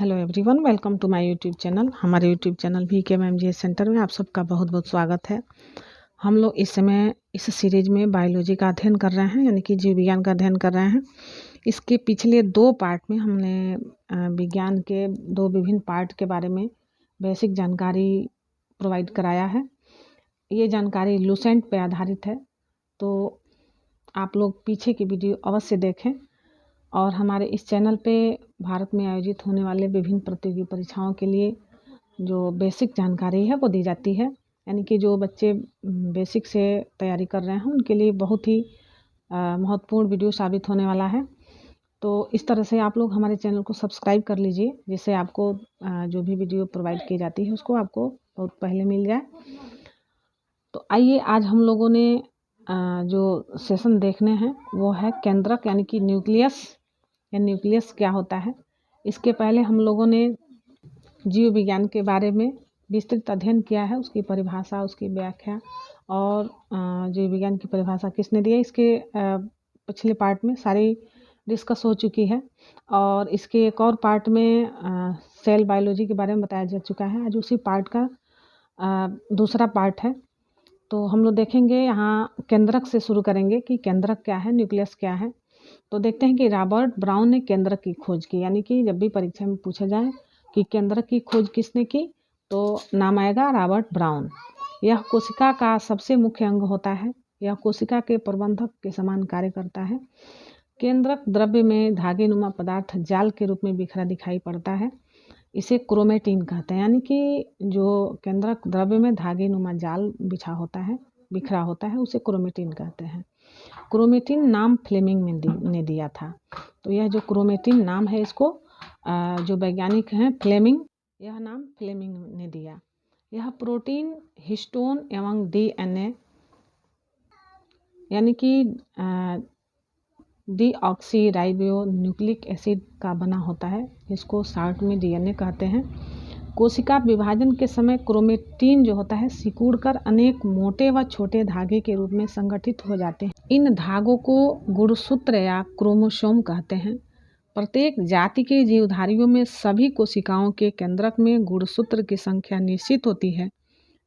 Hello everyone, welcome to my YouTube channel. हमारे YouTube channel VKMGS centre में आप सबका बहुत बहुत स्वागत है। हम लोग इस समय इस सीरीज में बायोलॉजी का अध्ययन कर रहे हैं, यानी कि जीव विज्ञान का अध्ययन कर रहे हैं। इसके पिछले 2 पार्ट में हमने विज्ञान के 2 विभिन्न पार्ट के बारे में बेसिक जानकारी प्रोवाइड कराया है। ये जानकारी लूसेंट पे आधारित है, तो आप लोग पीछे की वीडियो अवश्य देखें। और हमारे इस चैनल पे भारत में आयोजित होने वाले विभिन्न प्रतियोगी परीक्षाओं के लिए जो बेसिक जानकारी है वो दी जाती है, यानी कि जो बच्चे बेसिक से तैयारी कर रहे हैं उनके लिए बहुत ही महत्वपूर्ण वीडियो साबित होने वाला है। तो इस तरह से आप लोग हमारे चैनल को सब्सक्राइब कर लीजिए, जिससे आपको जो भी वीडियो प्रोवाइड की जाती है उसको आपको बहुत पहले मिल जाए। तो आइए, आज हम लोगों ने जो सेशन देखने हैं वो है केंद्रक, यानी कि न्यूक्लियस या न्यूक्लियस क्या होता है। इसके पहले हम लोगों ने जीव विज्ञान के बारे में विस्तृत अध्ययन किया है, उसकी परिभाषा, उसकी व्याख्या और जीव विज्ञान की परिभाषा किसने दी है, इसके पिछले पार्ट में सारी डिस्कस हो चुकी है। और इसके एक और पार्ट में सेल बायोलॉजी के बारे में बताया जा चुका है। आज उसी पार्ट का दूसरा पार्ट है। तो हम लोग देखेंगे, यहाँ केंद्रक से शुरू करेंगे कि केंद्रक क्या है, न्यूक्लियस क्या है। तो देखते हैं कि रॉबर्ट ब्राउन ने केंद्रक की खोज की, यानी कि जब भी परीक्षा में पूछा जाए कि केंद्रक की खोज किसने की तो नाम आएगा रॉबर्ट ब्राउन। यह कोशिका का सबसे मुख्य अंग होता है। यह कोशिका के प्रबंधक के समान कार्य करता है। केंद्रक द्रव्य में धागे नुमा पदार्थ जाल के रूप में बिखरा दिखाई पड़ता है। इसे क्रोमेटिन कहते हैं, यानी कि जो केंद्रक द्रव्य में धागे नुमा जाल बिखरा होता है उसे क्रोमेटिन कहते हैं। क्रोमेटिन नाम फ्लेमिंग ने दिया था। तो यह जो क्रोमेटिन नाम है, इसको जो वैज्ञानिक हैं फ्लेमिंग, यह नाम फ्लेमिंग ने दिया। यह प्रोटीन, हिस्टोन एवं DNA यानी कि डीऑक्सी न्यूक्लिक एसिड का बना होता है। इसको शॉर्ट में DNA कहते हैं। कोशिका विभाजन के समय क्रोमेटिन जो होता है सिकुड़कर अनेक मोटे व छोटे धागे के रूप में संगठित हो जाते हैं। इन धागों को गुणसूत्र या क्रोमोसोम कहते हैं। प्रत्येक जाति के जीवधारियों में सभी कोशिकाओं के केंद्रक में गुणसूत्र की संख्या निश्चित होती है।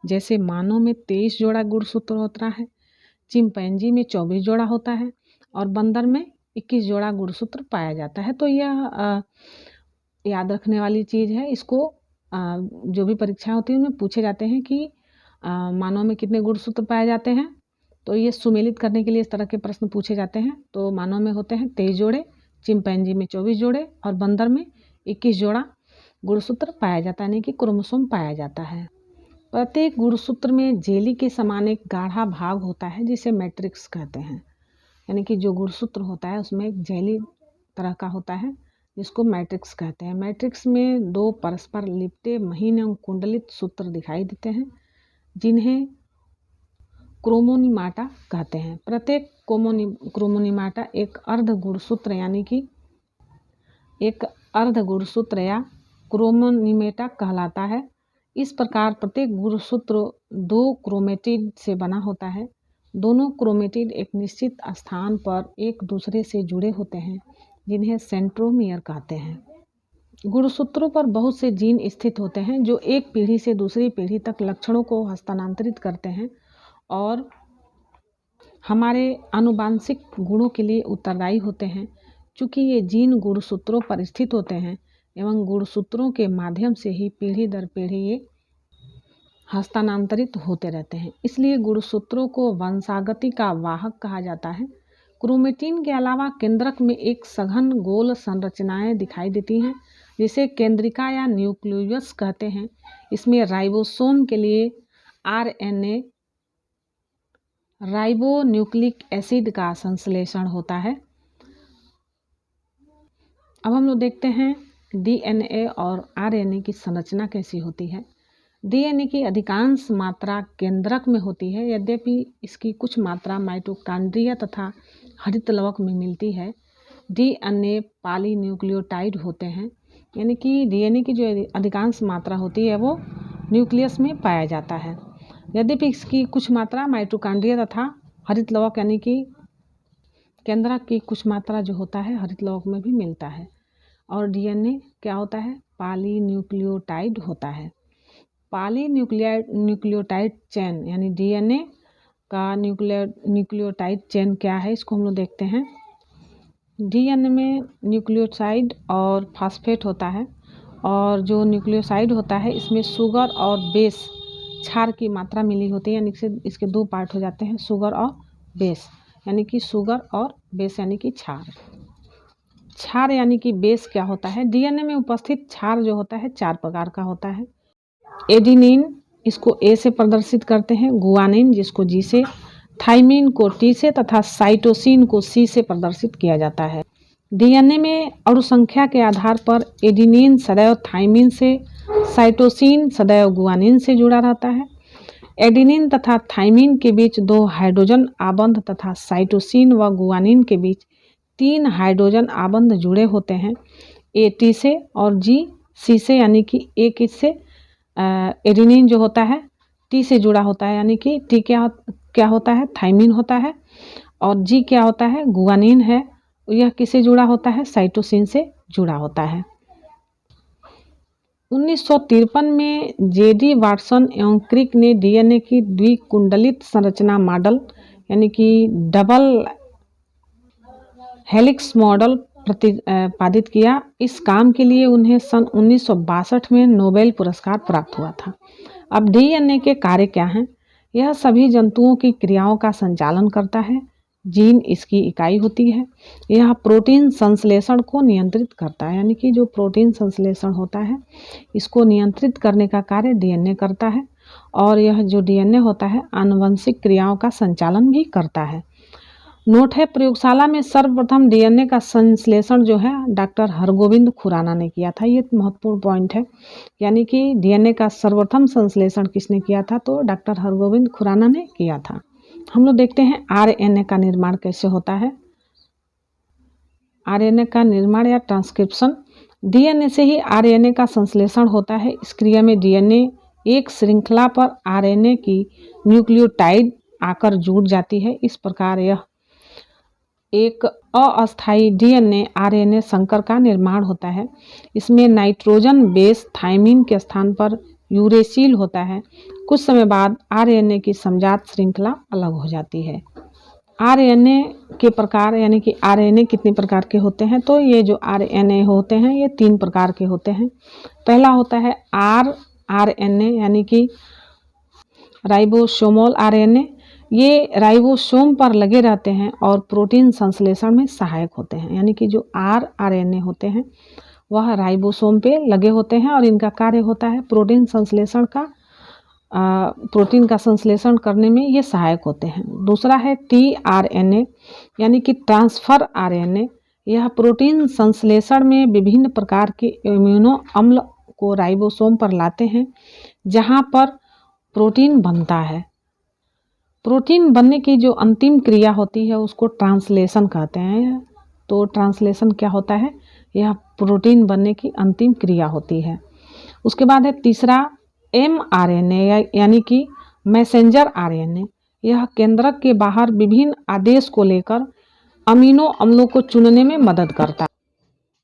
जैसे मानव में 23 जोड़ा गुणसूत्र होता है, चिंपैंजी में 24 जोड़ा होता है और बंदर में 21 जोड़ा गुणसूत्र पाया जाता है। तो यह याद रखने वाली चीज़ है। इसको जो भी परीक्षा होती है उनमें पूछे जाते हैं कि मानव में कितने गुणसूत्र पाए जाते हैं। तो ये सुमेलित करने के लिए इस तरह के प्रश्न पूछे जाते हैं। तो मानव में होते हैं 23 जोड़े, चिंपैंजी में 24 जोड़े और बंदर में 21 जोड़ा गुणसूत्र पाया जाता है, यानी कि क्रोमोसोम पाया जाता है। प्रत्येक गुणसूत्र में जेली के समान एक गाढ़ा भाग होता है जिसे मैट्रिक्स कहते हैं, यानी कि जो गुणसूत्र होता है उसमें एक जेली तरह का होता है जिसको मैट्रिक्स कहते हैं। मैट्रिक्स में 2 परस्पर लिपटे महीन एवं कुंडलित सूत्र दिखाई देते हैं जिन्हें क्रोमोनिमाटा कहते हैं। प्रत्येक क्रोमोनिमाटा एक अर्ध गुणसूत्र यानी कि एक अर्ध गुणसूत्र या क्रोमोनिमेटा कहलाता है। इस प्रकार प्रत्येक गुणसूत्र 2 क्रोमेटिड से बना होता है। दोनों क्रोमेटिड एक निश्चित स्थान पर एक दूसरे से जुड़े होते हैं जिन्हें सेंट्रोमियर कहते हैं। गुणसूत्रों पर बहुत से जीन स्थित होते हैं जो एक पीढ़ी से दूसरी पीढ़ी तक लक्षणों को हस्तांतरित करते हैं और हमारे आनुवांशिक गुणों के लिए उत्तरदायी होते हैं। चूँकि ये जीन गुणसूत्रों पर स्थित होते हैं एवं गुणसूत्रों के माध्यम से ही पीढ़ी दर पीढ़ी ये हस्तांतरित होते रहते हैं, इसलिए गुणसूत्रों को वंशागति का वाहक कहा जाता है। क्रोमेटिन के अलावा केंद्रक में एक सघन गोल संरचनाएं दिखाई देती हैं जिसे केंद्रिका या न्यूक्लियस कहते हैं। इसमें राइबोसोम के लिए RNA राइबोन्यूक्लिक एसिड का संश्लेषण होता है। अब हम लोग देखते हैं DNA और RNA की संरचना कैसी होती है। DNA की अधिकांश मात्रा केंद्रक में होती है, यद्यपि इसकी कुछ मात्रा माइटोकॉन्ड्रिया तथा हरित लवक में मिलती है। DNA पॉलीन्यूक्लियोटाइड होते हैं, यानी कि DNA की जो अधिकांश मात्रा होती है वो न्यूक्लियस में पाया जाता है, यद्यपि इसकी कुछ मात्रा माइटोकॉन्ड्रिया तथा हरित लवक यानी कि केंद्रक की कुछ मात्रा जो होता है हरित लवक में भी मिलता है। और डीएनए क्या होता है, पॉलीन्यूक्लियोटाइड होता है। न्यूक्लियोटाइड चेन यानी डीएनए का न्यूक्लियोटाइड चेन क्या है, इसको हम लोग देखते हैं। डीएनए में न्यूक्लियोसाइड और फास्फेट होता है, और जो न्यूक्लियोसाइड होता है इसमें शुगर और बेस क्षार की मात्रा मिली होती है, यानी कि इसके दो पार्ट हो जाते हैं, शुगर और बेस, यानी कि शुगर और बेस यानी कि क्षार। क्षार यानी कि बेस क्या होता है, डीएनए में उपस्थित क्षार जो होता है 4 प्रकार का होता है। एडिनिन, इसको ए से प्रदर्शित करते हैं, गुआनिन जिसको जी से, थाइमिन को टी से तथा साइटोसिन को सी से प्रदर्शित किया जाता है। डीएनए में अणु संख्या के आधार पर एडिनिन सदैव थाइमिन से, साइटोसिन सदैव गुआनिन से जुड़ा रहता है। एडिनिन तथा थाइमिन के बीच 2 हाइड्रोजन आबंध तथा साइटोसिन व गुआनिन के बीच 3 हाइड्रोजन आबंध जुड़े होते हैं, ए टी से और जी सी से, यानी कि ए किससे, एडिनिन जो होता है टी से जुड़ा होता है, यानी कि टी क्या होता है, थाइमिन होता है, और जी क्या होता है, गुआनिन है, यह किससे जुड़ा होता है, साइटोसिन से जुड़ा होता है। 1953 में जेडी वाटसन एवं क्रिक ने डीएनए की द्विकुंडलित संरचना मॉडल यानी कि डबल हेलिक्स मॉडल प्रतिपादित किया। इस काम के लिए उन्हें सन 1962 में नोबेल पुरस्कार प्राप्त हुआ था। अब डीएनए के कार्य क्या हैं? यह सभी जंतुओं की क्रियाओं का संचालन करता है। जीन इसकी इकाई होती है। यह प्रोटीन संश्लेषण को नियंत्रित करता है, यानी कि जो प्रोटीन संश्लेषण होता है इसको नियंत्रित करने का कार्य डीएनए करता है। और यह जो डीएनए होता है आनुवंशिक क्रियाओं का संचालन भी करता है। नोट है, प्रयोगशाला में सर्वप्रथम डीएनए का संश्लेषण जो है डॉक्टर हरगोविंद खुराना ने किया था। ये महत्वपूर्ण पॉइंट है, यानी कि डीएनए का सर्वप्रथम संश्लेषण किसने किया था, तो डॉक्टर हरगोविंद खुराना ने किया था। हम लोग देखते हैं आरएनए का निर्माण कैसे होता है। आरएनए का निर्माण या ट्रांसक्रिप्शन, डीएनए से ही आरएनए का संश्लेषण होता है। इस क्रिया में डीएनए एक श्रृंखला पर आरएनए की न्यूक्लियोटाइड आकर जुड़ जाती है। इस प्रकार यह एक अस्थायी डीएनए आरएनए संकर का निर्माण होता है। इसमें नाइट्रोजन बेस थाइमिन के स्थान पर यूरेसिल होता है। कुछ समय बाद आरएनए की समजात श्रृंखला अलग हो जाती है। आरएनए के प्रकार, यानी कि आरएनए कितने प्रकार के होते हैं, तो ये जो आरएनए होते हैं ये 3 प्रकार के होते हैं। पहला होता है आरएनए यानी कि राइबोसोमल आरएनए। ये राइबोसोम पर लगे रहते हैं और प्रोटीन संश्लेषण में सहायक होते हैं, यानी कि जो आरएनए होते हैं वह राइबोसोम पे लगे होते हैं और इनका कार्य होता है प्रोटीन संश्लेषण का, प्रोटीन का संश्लेषण करने में ये सहायक होते हैं। दूसरा है टीआरएनए यानी कि ट्रांसफर आरएनए। यह प्रोटीन संश्लेषण में विभिन्न प्रकार के इम्यूनो अम्ल को राइबोसोम पर लाते हैं जहां पर प्रोटीन बनता है। प्रोटीन बनने की जो अंतिम क्रिया होती है उसको ट्रांसलेशन कहते हैं। तो ट्रांसलेशन क्या होता है, यह प्रोटीन बनने की अंतिम क्रिया होती है। उसके बाद है तीसरा एमआरएनए यानी कि मैसेंजर आरएनए। यह केंद्रक के बाहर विभिन्न आदेश को लेकर अमीनो अम्लों को चुनने में मदद करता है।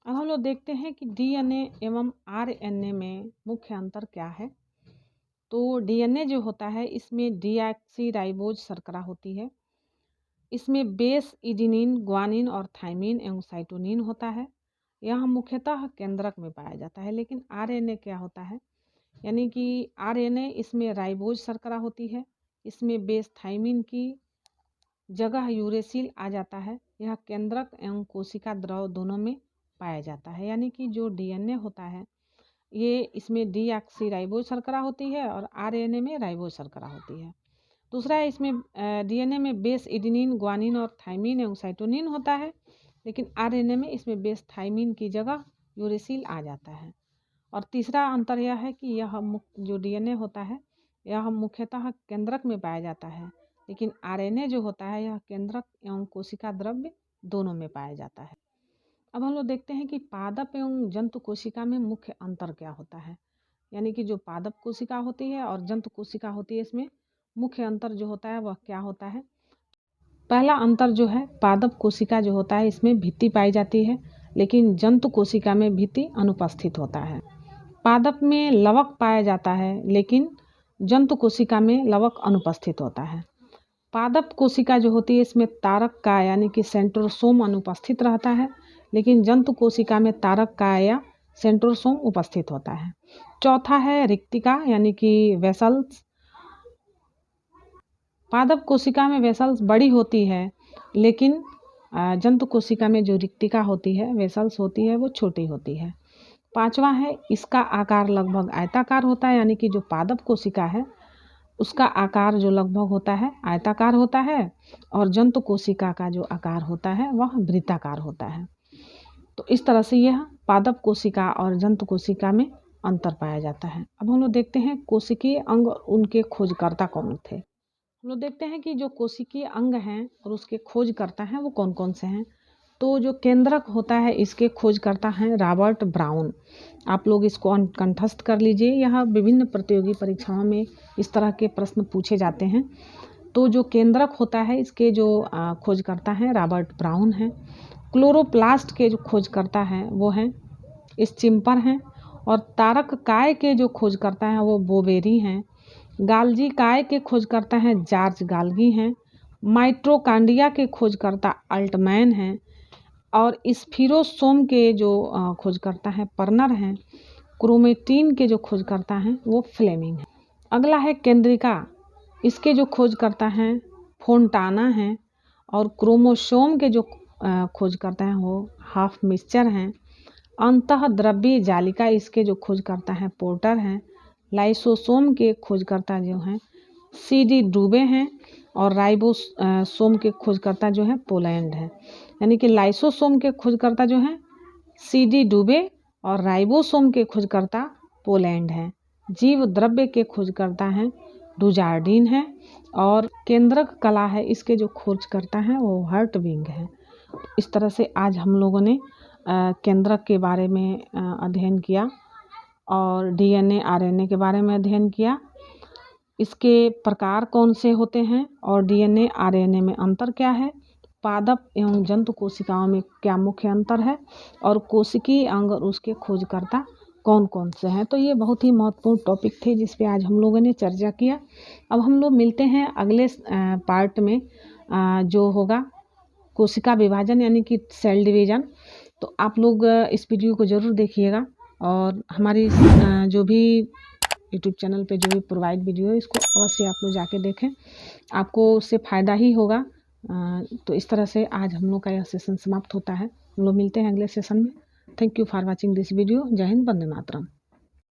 अब हम लोग देखते हैं कि डीएनए एवं आरएनए में मुख्य अंतर क्या है। तो डीएनए जो होता है इसमें डीऑक्सीराइबोज शर्करा होती है। इसमें बेस एडेनिन, ग्वानिन और थाइमिन एवं साइटोनिन होता है। यह मुख्यतः केंद्रक में पाया जाता है। लेकिन आरएनए क्या होता है, यानी कि आरएनए इसमें राइबोज शर्करा होती है। इसमें बेस थाइमिन की जगह यूरेसिल आ जाता है। यह केंद्रक एवं कोशिका द्रव दोनों में पाया जाता है। यानी कि जो डीएनए होता है ये इसमें डीऑक्सीराइबोज शर्करा होती है और आरएनए में राइबोज शर्करा होती है। दूसरा है इसमें डीएनए में बेस एडेनिन, ग्वानिन और थाइमिन एवं साइटोनिन होता है। लेकिन आरएनए में इसमें बेस थाइमिन की जगह यूरेसिल आ जाता है। और तीसरा अंतर यह है कि यह जो डीएनए होता है यह मुख्यतः केंद्रक में पाया जाता है। लेकिन आरएनए जो होता है यह केंद्रक एवं कोशिका द्रव्य दोनों में पाया जाता है। अब हम लोग देखते हैं कि पादप एवं जंतु कोशिका में मुख्य अंतर क्या होता है। यानी कि जो पादप कोशिका होती है और जंतु कोशिका होती है इसमें मुख्य अंतर जो होता है वह क्या होता है। पहला अंतर जो है, पादप कोशिका जो होता है इसमें भित्ति पाई जाती है लेकिन जंतु कोशिका में भित्ति अनुपस्थित होता है। पादप में लवक पाया जाता है, लेकिन जंतु कोशिका में लवक अनुपस्थित होता है। पादप कोशिका जो होती है इसमें तारक का यानी कि सेंट्रोसोम अनुपस्थित रहता है, लेकिन जंतु कोशिका में तारक का या सेंट्रोसोम उपस्थित होता है। चौथा है रिक्तिका यानी कि वेसल्स। पादप कोशिका में वेसल्स बड़ी होती है, लेकिन जंतु कोशिका में जो रिक्तिका होती है, वेसल्स होती है, वो छोटी होती है। पांचवा है इसका आकार लगभग आयताकार होता है, यानी कि जो पादप कोशिका है उसका आकार जो लगभग होता है आयताकार होता है, और जंतु कोशिका का जो आकार होता है वह वृत्ताकार होता है। तो इस तरह से यह पादप कोशिका और जंतु कोशिका में अंतर पाया जाता है। अब हम लोग देखते हैं कोशिकीय अंग और उनके खोजकर्ता कौन थे। हम लोग देखते हैं कि जो कोशिकीय अंग हैं और उसके खोजकर्ता हैं वो कौन कौन से हैं। तो जो केंद्रक होता है इसके खोजकर्ता हैं रॉबर्ट ब्राउन। आप लोग इसको कंठस्थ कर लीजिए, यह विभिन्न प्रतियोगी परीक्षाओं में इस तरह के प्रश्न पूछे जाते हैं। तो जो केंद्रक होता है इसके जो खोजकर्ता हैं रॉबर्ट ब्राउन हैं। क्लोरोप्लास्ट के जो खोजकर्ता हैं वो हैं स्चिम्पर हैं, और तारक काय के जो खोजकर्ता हैं वो बोवेरी हैं। गाल्जी काय के खोजकर्ता हैं जॉर्ज गाल्गी हैं। माइट्रोकांडिया के खोजकर्ता अल्टमैन हैं, और स्फीरोसोम के जो खोजकर्ता हैं पर्नर हैं। क्रोमेटिन के जो खोजकर्ता हैं वो फ्लेमिंग हैं। अगला है केंद्रिका, इसके जो खोजकर्ता हैं फोंटाना हैं, और क्रोमोसोम के जो खोजकर्ता हैं वो हाफ मिक्सचर हैं। अंतः द्रव्य जालिका, इसके जो खोजकर्ता हैं पोर्टर हैं। लाइसोसोम के खोजकर्ता जो हैं CD डूबे हैं, और राइबोसोम के खोजकर्ता जो हैं पोलैंड हैं। यानी कि लाइसोसोम के खोजकर्ता जो हैं CD डूबे और राइबोसोम के खोजकर्ता पोलैंड हैं। जीव द्रव्य के खोजकर्ता हैं डुजार्डिन हैं, और केंद्रक कला है इसके जो खोजकर्ता हैं वो हर्टविंग हैं। इस तरह से आज हम लोगों ने केंद्रक के बारे में अध्ययन किया, और DNA RNA के बारे में अध्ययन किया। इसके प्रकार कौन से होते हैं, और DNA RNA में अंतर क्या है, पादप एवं जंतु कोशिकाओं में क्या मुख्य अंतर है, और कोशिकीय अंग और उसके खोजकर्ता कौन कौन से हैं। तो ये बहुत ही महत्वपूर्ण टॉपिक थे जिस पे आज हम लोगों ने चर्चा किया। अब हम लोग मिलते हैं अगले पार्ट में जो होगा कोशिका विभाजन यानी कि सेल डिवीजन। तो आप लोग इस वीडियो को ज़रूर देखिएगा, और हमारी जो भी यूट्यूब चैनल पे जो भी प्रोवाइड वीडियो है इसको अवश्य आप लोग जाके देखें, आपको उससे फ़ायदा ही होगा। तो इस तरह से आज हम लोग का यह सेशन समाप्त होता है। हम लोग मिलते हैं अगले सेशन में। Thank you for watching this video. जय हिंद, वंदे मातरम।